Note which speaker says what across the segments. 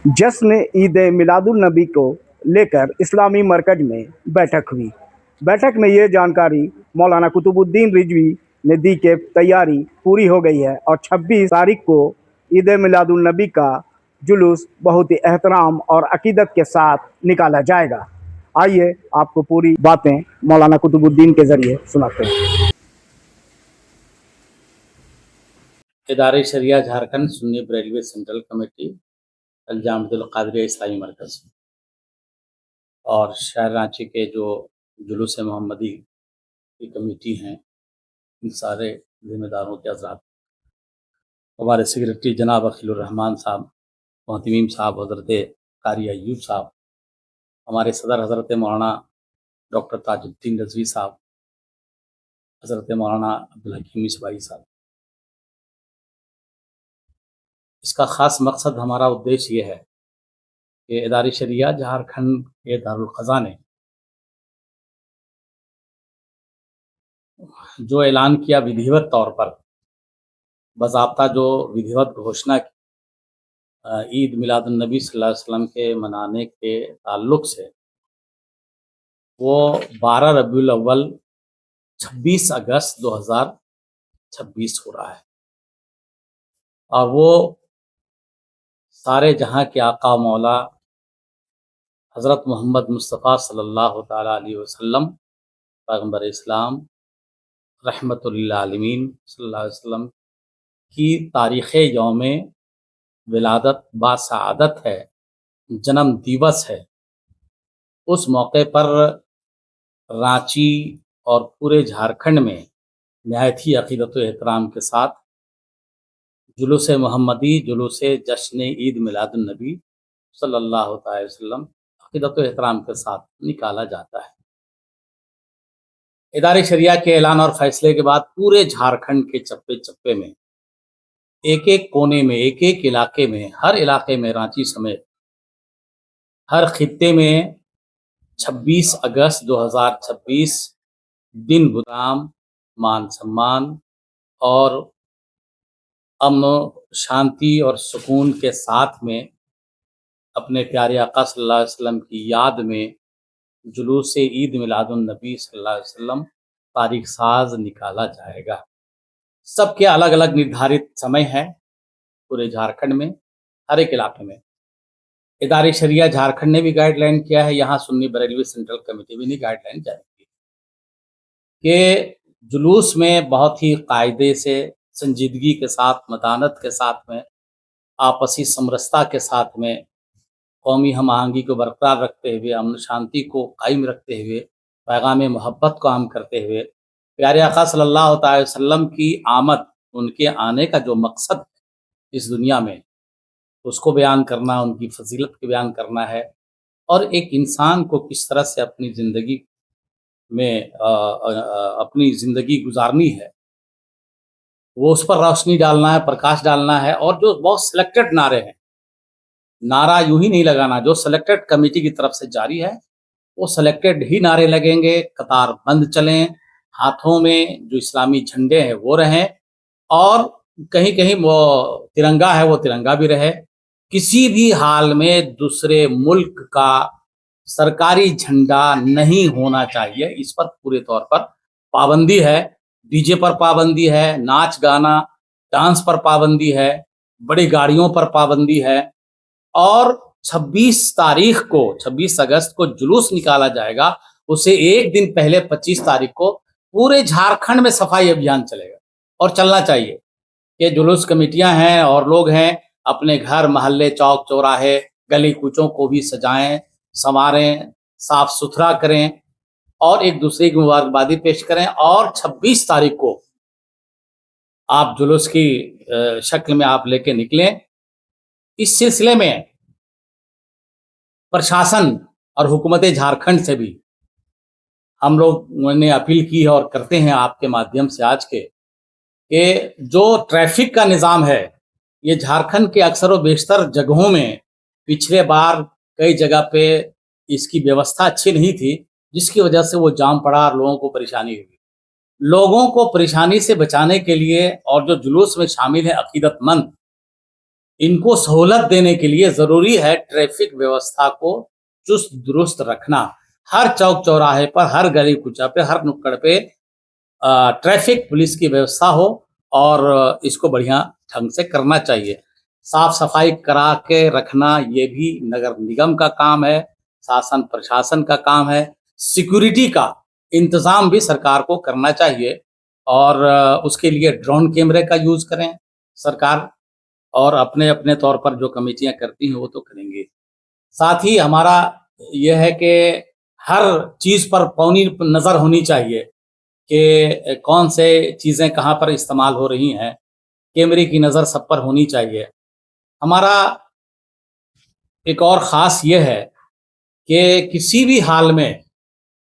Speaker 1: जश्न ईद मिलादुन नबी को लेकर इस्लामी मरकज में बैठक हुई। बैठक में ये जानकारी मौलाना कुतुबुद्दीन रिजवी ने दी कि तैयारी पूरी हो गई है और 26 तारीख को ईद मिलादुन नबी का जुलूस बहुत ही एहतराम और अकीदत के साथ निकाला जाएगा। आइए आपको पूरी बातें मौलाना कुतुबुद्दीन के ज़रिए सुनाते हैं।
Speaker 2: इदारे शरिया झारखंड सुन्नी बरेलवी सेंट्रल कमेटी अल-जामिअतुल क़ादिरिया इस्लामी मरकज़ और शहर रांची के जो जुलूस मोहम्मदी की कमेटी हैं, इन सारे ज़िम्मेदारों के हज़रात, हमारे सेक्रेटरी जनाब अखिलुर्रहमान साहब, मोहतमीम साहब, हज़रत कारी अय्यूब साहब, हमारे सदर हज़रत मौलाना डॉक्टर ताजुद्दीन रज़वी साहब, हज़रत मौलाना अब्दुल हकीम मिसबाई साहब। इसका ख़ास मकसद, हमारा उद्देश्य ये है कि इदारे शरिया झारखंड के दारुल क़ज़ा ने जो ऐलान किया विधिवत तौर पर, बाज़ाब्ता जो विधिवत घोषणा की ईद मिलादुन नबी सल्लल्लाहु अलैहि वसल्लम के मनाने के ताल्लुक़ से, वो 12 रबीउल अव्वल 26 अगस्त 2026 हो रहा है। और वो सारे जहाँ के आका मौला हज़रत मोहम्मद मुस्तफ़ा सल्लल्लाहु ताला अलैहि वसल्लम, पैगम्बर इस्लाम रहमतुल लिल आलमीन सल्लल्लाहु अलैहि वसल्लम की तारीख़ यौम विलादत बासआदत है, जन्म दिवस है। उस मौके पर रांची और पूरे झारखंड में नहायत ही अक़ीदत व एहतराम के साथ जुलूस मोहम्मदी, जुलूस जश्न ईद मिलादुन नबी सल्लल्लाहु अलैहि वसल्लम अक़ीदत व एहतराम के साथ निकाला जाता है। इदारे शरिया के ऐलान और फैसले के बाद पूरे झारखंड के चप्पे-चप्पे में, एक-एक कोने में, एक-एक इलाके में, हर इलाके में, रांची समेत हर खित्ते में 26 अगस्त 2026 दिन गुदाम, मान सम्मान और अमन, शांति और सुकून के साथ में अपने प्यारे आका सल्लल्लाहु अलैहि वसल्लम की याद में जुलूस ईद मिलादुन नबी सल्लल्लाहु अलैहि वसल्लम तारीख साज निकाला जाएगा। सबके अलग अलग निर्धारित समय है पूरे झारखंड में, हर एक इलाके में। इदारे शरिया झारखंड ने भी गाइडलाइन किया है, यहाँ सुन्नी बरेलवी सेंट्रल कमेटी भी ने गाइडलाइन जारी की कि जुलूस में बहुत ही कायदे से, संजीदगी के साथ, मतानत के साथ में, आपसी समरसता के साथ में, कौमी हम आहंगी को बरकरार रखते हुए, अमन शांति को कायम रखते हुए, पैगाम मोहब्बत को आम करते हुए, प्यारे आका सल्लल्लाहु अलैहि वसल्लम की आमद, उनके आने का जो मकसद है इस दुनिया में, उसको बयान करना, उनकी फजीलत को बयान करना है और एक इंसान को किस तरह से अपनी ज़िंदगी में अपनी ज़िंदगी गुजारनी है, वो उस पर रोशनी डालना है, प्रकाश डालना है। और जो बहुत सिलेक्टेड नारे हैं, नारा यूं ही नहीं लगाना, जो सिलेक्टेड कमेटी की तरफ से जारी है वो सिलेक्टेड ही नारे लगेंगे। कतार बंद चलें, हाथों में जो इस्लामी झंडे हैं वो रहें और कहीं कहीं वो तिरंगा है वो तिरंगा भी रहे। किसी भी हाल में दूसरे मुल्क का सरकारी झंडा नहीं होना चाहिए, इस पर पूरे तौर पर पाबंदी है। डीजे पर पाबंदी है, नाच गाना डांस पर पाबंदी है, बड़ी गाड़ियों पर पाबंदी है। और 26 तारीख को, 26 अगस्त को जुलूस निकाला जाएगा, उसे एक दिन पहले 25 तारीख को पूरे झारखंड में सफाई अभियान चलेगा और चलना चाहिए। ये जुलूस कमेटियां हैं और लोग हैं, अपने घर, मोहल्ले, चौक चौराहे, गली कूचों को भी सजाएं, संवारें, साफ सुथरा करें और एक दूसरे की मुबारकबादी पेश करें। और 26 तारीख को आप जुलूस की शक्ल में आप लेके निकलें। इस सिलसिले में प्रशासन और हुकूमत झारखंड से भी हम लोगों ने अपील की है और करते हैं आपके माध्यम से आज के, कि जो ट्रैफिक का निज़ाम है, ये झारखंड के अक्सर व बेशतर जगहों में पिछले बार कई जगह पे इसकी व्यवस्था अच्छी नहीं थी, जिसकी वजह से वो जाम पड़ा और लोगों को परेशानी हुई। लोगों को परेशानी से बचाने के लिए और जो जुलूस में शामिल है अकीदतमंद, इनको सहूलत देने के लिए ज़रूरी है ट्रैफिक व्यवस्था को चुस्त दुरुस्त रखना। हर चौक चौराहे पर, हर गली कूचा पे, हर नुक्कड़ पे ट्रैफिक पुलिस की व्यवस्था हो और इसको बढ़िया ढंग से करना चाहिए। साफ सफाई करा के रखना ये भी नगर निगम का काम है, शासन प्रशासन का काम है। सिक्योरिटी का इंतज़ाम भी सरकार को करना चाहिए और उसके लिए ड्रोन कैमरे का यूज़ करें सरकार, और अपने-अपने तौर पर जो कमेटियाँ करती हैं वो तो करेंगी। साथ ही हमारा ये है कि हर चीज़ पर पौनी नज़र होनी चाहिए कि कौन से चीज़ें कहाँ पर इस्तेमाल हो रही हैं, कैमरे की नज़र सब पर होनी चाहिए। हमारा एक और ख़ास ये है कि किसी भी हाल में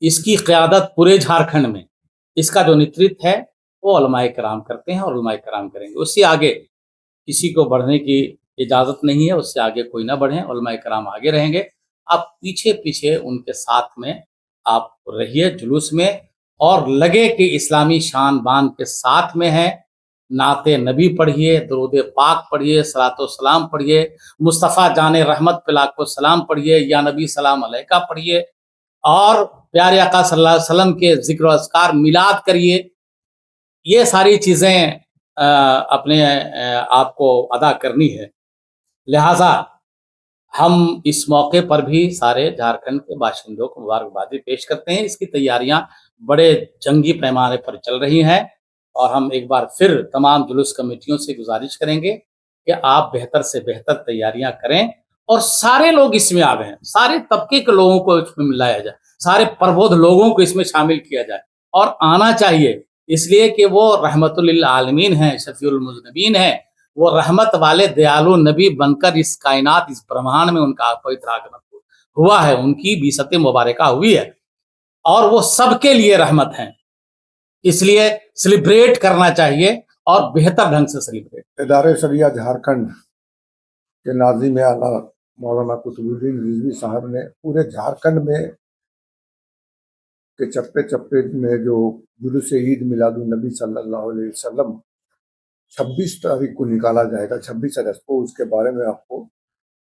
Speaker 2: इसकी क़यादत पूरे झारखंड में इसका जो नेतृत्व है वो उलमाए किराम करते हैं और उलमाए किराम करेंगे। उससे आगे किसी को बढ़ने की इजाज़त नहीं है, उससे आगे कोई ना बढ़े, उलमाए किराम आगे रहेंगे। आप पीछे-पीछे उनके साथ में आप रहिए जुलूस में, और लगे कि इस्लामी शान-बान के साथ में हैं। नाते नबी पढ़िए, दुरूद पाक पढ़िए, सलातो सलाम पढ़िए, मुस्तफ़ा जाने रहमत पे लाखों सलाम पढ़िए, या नबी सलाम अलैका पढ़िए और प्यारे आका सल्लल्लाहु अलैहि वसल्लम के ज़िक्र व अज़कार मिलाद करिए। ये सारी चीज़ें अपने आपको अदा करनी है। लिहाज़ा हम इस मौके पर भी सारे झारखंड के बाशिंदों को मुबारकबादी पेश करते हैं। इसकी तैयारियाँ बड़े जंगी पैमाने पर चल रही हैं और हम एक बार फिर तमाम जुलूस कमेटियों से गुज़ारिश करेंगे कि आप बेहतर से बेहतर तैयारियाँ करें और सारे लोग इसमें आवें, सारे तबके के लोगों को इसमें मिलाया जाए, सारे प्रबुद्ध लोगों को इसमें शामिल किया जाए और आना चाहिए, इसलिए कि वो रहमतुल लिल आलमीन हैं, शफ़ीउल मुज़निबीन हैं। वो रहमत वाले दयालु नबी बनकर इस कायनात, इस ब्रह्मांड में उनका पवित्र आगमन हुआ है, उनकी बिसत मुबारका हुई है और वो सबके लिए रहमत हैं। इसलिए सेलिब्रेट करना चाहिए और बेहतर ढंग से सेलिब्रेट।
Speaker 3: इदारे शरिया झारखंड के नाज़िम आला मौलाना कुतुबुद्दीन रिजवी साहब ने पूरे झारखंड में के चप्पे चप्पे में जो जुलूस ईद मिलादुन नबी सल्लल्लाहु अलैहि वसल्लम 26 तारीख को निकाला जाएगा, 26 अगस्त को, उसके बारे में आपको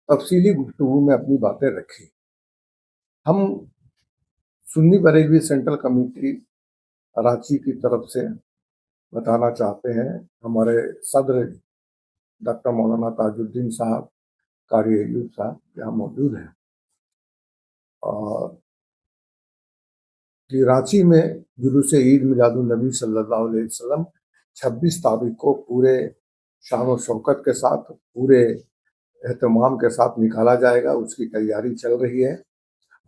Speaker 3: तफसीली गुफ्तगू में अपनी बातें रखी। हम सुन्नी बरेलवी सेंट्रल कमेटी रांची की तरफ से बताना चाहते हैं, हमारे सदर डॉक्टर मौलाना ताजुद्दीन साहब, कारी अय्यूब साहब यहाँ मौजूद हैं, और कि रांची में जुलूस ईद मिलादुन नबी सल्लल्लाहु अलैहि वसल्लम 26 तारीख को पूरे शान और शौकत के साथ, पूरे एहतमाम के साथ निकाला जाएगा। उसकी तैयारी चल रही है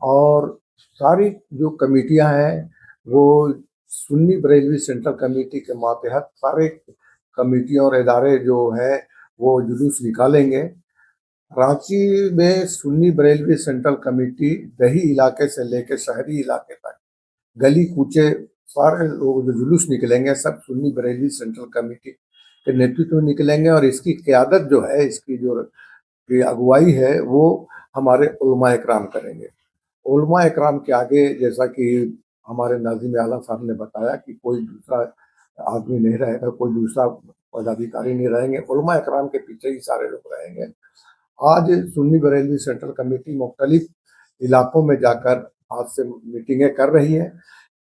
Speaker 3: और सारी जो कमेटियां हैं वो सुन्नी बरेलवी सेंट्रल कमेटी के मातहत सारे कमेटियां और इदारे जो है वो जुलूस निकालेंगे। रांची में सुन्नी बरेलवी सेंट्रल कमेटी दही इलाके से लेकर शहरी इलाके तक, गली कूचे, सारे लोग जो जुलूस निकलेंगे सब सुन्नी बरेलवी सेंट्रल कमेटी के नेतृत्व में निकलेंगे और इसकी क़यादत जो है, इसकी जो की अगुवाई है वो हमारे उलमा इकराम करेंगे। उलमा इकराम के आगे, जैसा कि हमारे नाज़िम आला साहब ने बताया, कि कोई दूसरा आदमी नहीं रहेगा, कोई दूसरा पदाधिकारी नहीं रहेंगे, उलमा इकराम के पीछे ही सारे लोग रहेंगे। आज सुन्नी बरेलवी सेंट्रल कमेटी मुख्तलिफ इलाकों में जाकर आज से मीटिंगें कर रही है,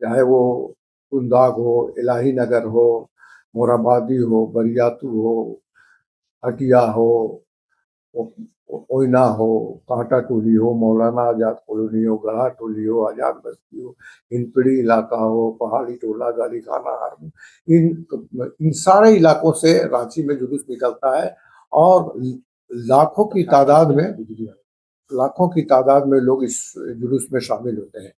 Speaker 3: चाहे वो कुंदाग हो, इलाही नगर हो, मोराबादी हो, बरियातू हो, हटिया हो, ओइना हो, कांटा टोली हो, मौलाना आजाद कॉलोनी हो, गढ़ा टोली हो, आजाद बस्ती हो, हिंदपीढ़ी इलाका हो, पहाड़ी टोला, गाली खाना हार्म, इन सारे इलाकों से रांची में जुलूस निकलता है और लाखों की तादाद में लोग इस जुलूस में शामिल होते हैं।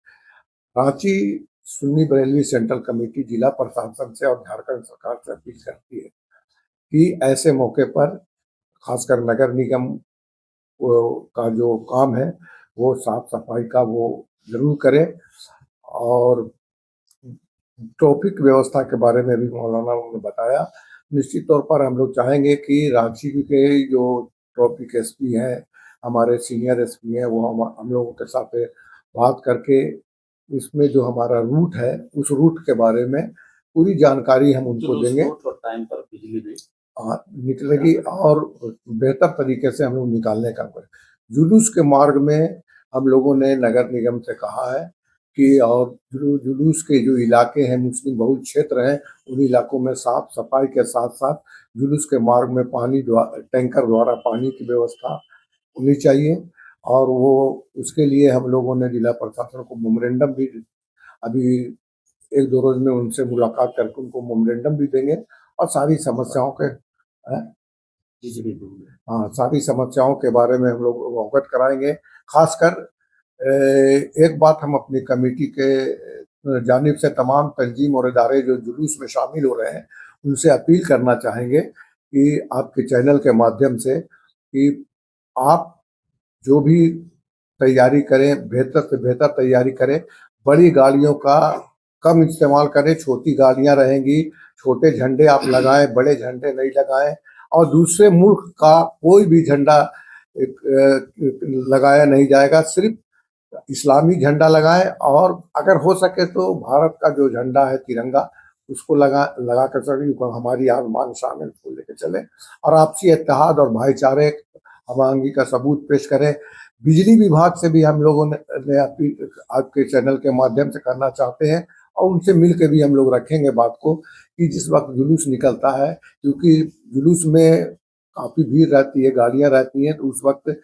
Speaker 3: रांची सुन्नी बरेलवी सेंट्रल कमेटी जिला प्रशासन से और झारखंड सरकार से अपील करती है कि ऐसे मौके पर खासकर नगर निगम का जो काम है वो साफ सफाई का वो जरूर करें। और ट्रैफिक व्यवस्था के बारे में भी मौलाना ने बताया। निश्चित तौर पर हम लोग चाहेंगे कि रांची के जो ट्रैफिक एसपी हैं, हमारे सीनियर एसपी हैं, वो हम लोगों के साथ बात करके इसमें जो हमारा रूट है उस रूट के बारे में पूरी जानकारी हम उनको देंगे।
Speaker 2: और टाइम पर बिजली भी
Speaker 3: निकलेगी और बेहतर तरीके से हम लोग निकालने का करें। जुलूस के मार्ग में हम लोगों ने नगर निगम से कहा है कि और जुलूस के जो इलाके हैं, मुस्लिम बहुल क्षेत्र हैं, उन इलाकों में साफ सफाई के साथ साथ जुलूस के मार्ग में टैंकर द्वारा पानी की व्यवस्था होनी चाहिए। और वो उसके लिए हम लोगों ने जिला प्रशासन को मेमोरेंडम भी अभी 1-2 रोज में उनसे मुलाकात करके उनको मेमोरेंडम भी देंगे और सारी समस्याओं के सारी समस्याओं के बारे में हम लोग अवगत कराएंगे। खासकर एक बात हम अपनी कमेटी के जानिब से तमाम तंजीम और इदारे जो जुलूस में शामिल हो रहे हैं, उनसे अपील करना चाहेंगे कि आपके चैनल के माध्यम से कि आप जो भी तैयारी करें, बेहतर से बेहतर तैयारी करें। बड़ी गाड़ियों का कम इस्तेमाल करें, छोटी गाड़ियाँ रहेंगी, छोटे झंडे आप लगाएं, बड़े झंडे नहीं लगाएं और दूसरे मुल्क का कोई भी झंडा लगाया नहीं जाएगा। सिर्फ इस्लामी झंडा लगाएं और अगर हो सके तो भारत का जो झंडा है तिरंगा, उसको लगा कर सभी हमारी आन शान को लेकर चले और आपसी इत्तेहाद और भाईचारे हमांगी का सबूत पेश करें। बिजली विभाग से भी हम लोगों ने अपील आपके चैनल के माध्यम से करना चाहते हैं और उनसे मिल के भी हम लोग रखेंगे बात को कि जिस वक्त जुलूस निकलता है, क्योंकि जुलूस में काफ़ी भीड़ रहती है, गाड़ियाँ रहती हैं, तो उस वक्त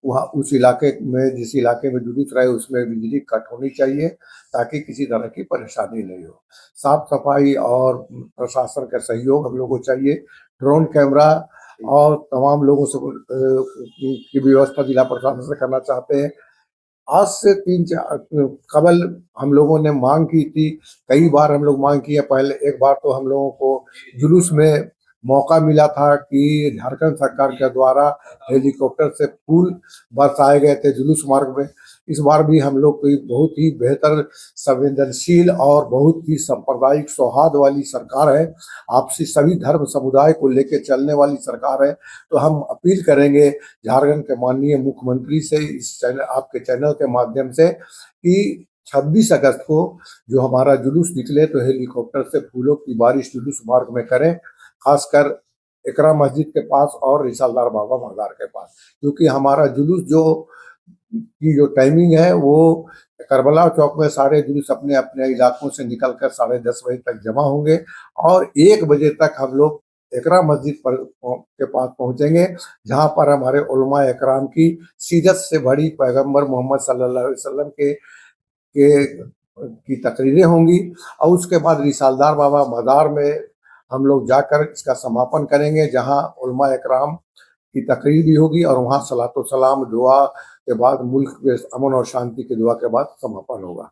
Speaker 3: वहाँ उस इलाके में, जिस इलाके में जुलूस रहे, उसमें बिजली कट होनी चाहिए ताकि किसी तरह की परेशानी नहीं हो। साफ सफाई और प्रशासन का सहयोग हम लोगों को चाहिए। ड्रोन कैमरा और तमाम लोगों से की व्यवस्था जिला प्रशासन से करना चाहते हैं। आज से 3-4 कबल हम लोगों ने मांग की थी, कई बार हम लोग मांग की है। पहले एक बार तो हम लोगों को जुलूस में मौका मिला था कि झारखंड सरकार के द्वारा हेलीकॉप्टर से फूल बरसाए गए थे जुलूस मार्ग में। इस बार भी हम लोग की बहुत ही बेहतर, संवेदनशील और बहुत ही सांप्रदायिक सौहार्द वाली सरकार है, आपसी सभी धर्म समुदाय को लेकर चलने वाली सरकार है। तो हम अपील करेंगे झारखंड के माननीय मुख्यमंत्री से इस चैनल, आपके चैनल के माध्यम से, कि 26 अगस्त को जो हमारा जुलूस निकले तो हेलीकॉप्टर से फूलों की बारिश जुलूस मार्ग में करें, खासकर एकरा मस्जिद के पास और रिसालदार बाबा मजार के पास, क्योंकि हमारा जुलूस जो टाइमिंग है वो करबला चौक में सारे जुलूस अपने अपने इलाकों से निकलकर 10:30 बजे तक जमा होंगे और 1 बजे तक हम लोग एकरा मस्जिद पर के पास पहुंचेंगे, जहां पर हमारे उलमा एकराम की सीरत से भरी पैगंबर मोहम्मद सल्लल्लाहु अलैहि वसल्लम की तकरीरें होंगी और उसके बाद रिसालदार बाबा मज़ार में हम लोग जाकर इसका समापन करेंगे, जहां उलमा एकराम की तकरीर भी होगी और वहां सलातो सलाम दुआ के बाद मुल्क में अमन और शांति की दुआ के बाद समापन होगा।